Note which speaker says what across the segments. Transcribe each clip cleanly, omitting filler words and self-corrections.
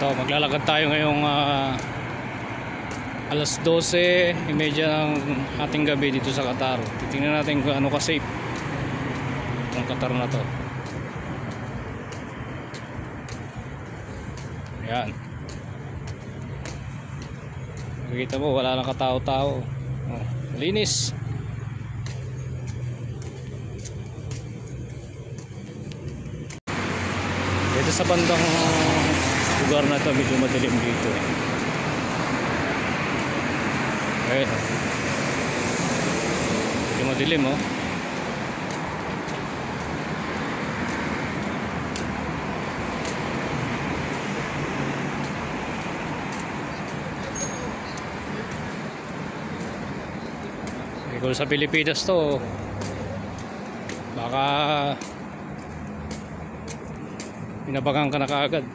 Speaker 1: Ito, maglalakad tayo ngayong alas 12:30 ng ating gabi dito sa Qatar. Titingnan natin kung ano ka-safe ng Qatar na to. Ayan. Makikita mo, wala nang katao-tao. Oh, linis. Dito sa bandang lugar na ito, medyo madilim dito eh. Ayun, medyo madilim oh. Kung sa Pilipinas to, baka pinabagang ka na kaagad.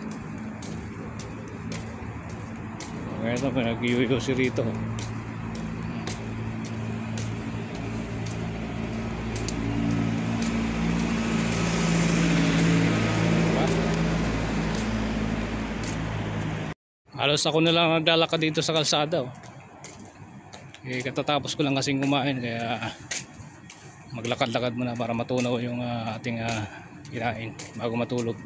Speaker 1: Ngayon may nag-iuyosi rito. Halos ako na lang naglalakad dito sa kalsada oh. Eh, katatapos ko lang kasing kumain, kaya maglakad-lakad muna para matunaw yung ating kinain bago matulog.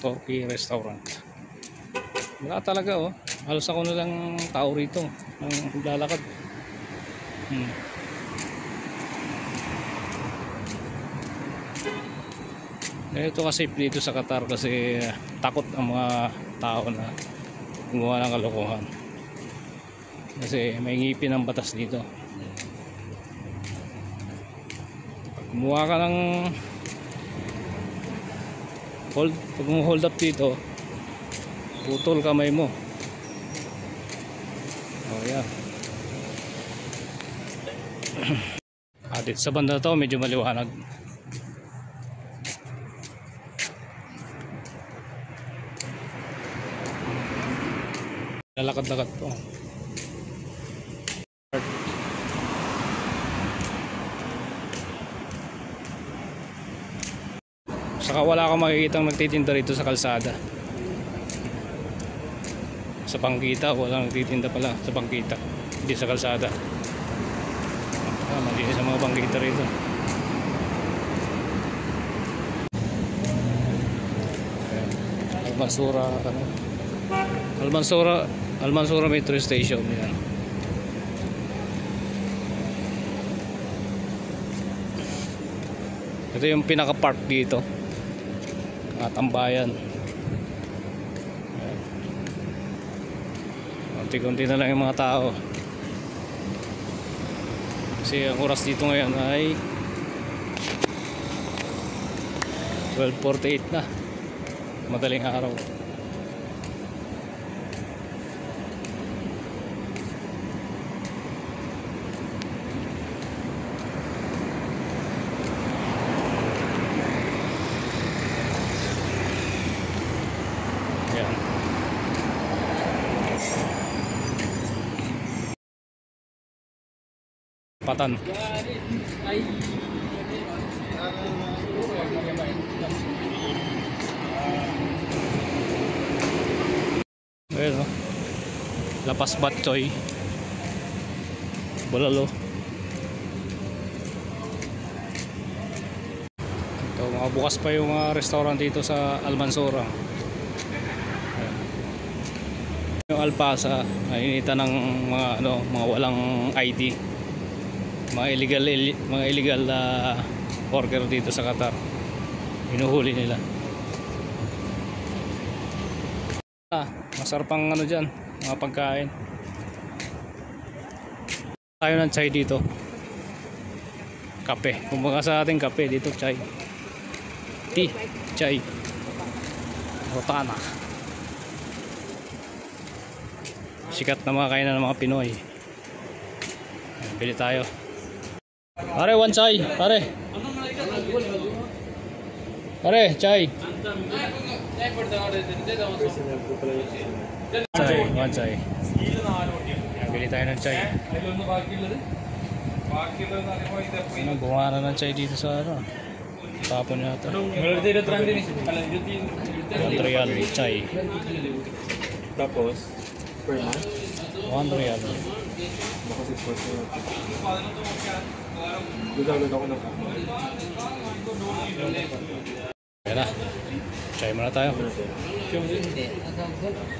Speaker 1: Turkey restaurant. Wala talaga oh. Halos ako na lang tao rito ang naglalakad. Ito kasi dito sa Qatar kasi takot ang mga tao na gumawa ng kalokohan. Kasi may ngipin ang batas dito. Pag gumawa ka ng pag hold up dito, putol kamay mo. Oh yeah. Dito sa banda to medyo maliwanag. Lalakad-lakad po. Saka wala kang makikitang nagtitinda rito sa kalsada. Sa pangkita, walang nagtitinda pala sa pangkita. Hindi sa kalsada. Malinis sa mga pangkita rito. Almansura Metro Station yan. Ito yung pinaka-park dito. Tambayan. Kunti-kunti na lang yung mga tao. Kasi ang oras dito ngayon ay 12:48 na. Madaling araw. Patan. Ayun oh. Lapas Batchoy. Bulalo. Ito, mga bukas pa yung restaurant dito sa Almansura. Yung Alpasa, nainitan ng mga walang ID. Mga illegal worker dito sa Qatar, hinuhuli nila. Masarap ang dyan, mga pagkain. Tayo ng chai dito, kape, kumbaga sa ating kape dito chai, tea, chai, rotana. Sikat na mga kainan ng mga Pinoy. Bili tayo. Pare, one chai, pare. Pare, chai. Chai, one chai. Bili tayo ng chai. Bumara ng chai dito sa Tapon yata.
Speaker 2: $1
Speaker 1: real chai.
Speaker 2: Tapos, per month?
Speaker 1: 1 real.
Speaker 2: Baka 6 Gagawin ako ng
Speaker 1: Kaya na. Chai muna tayo.
Speaker 3: Hindi.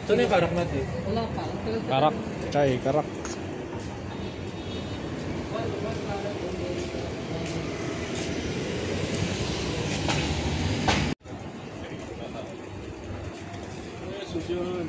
Speaker 2: Ito na yung karak natin.
Speaker 3: Wala pa.
Speaker 1: Karak. Chai, karak.
Speaker 2: Susunod.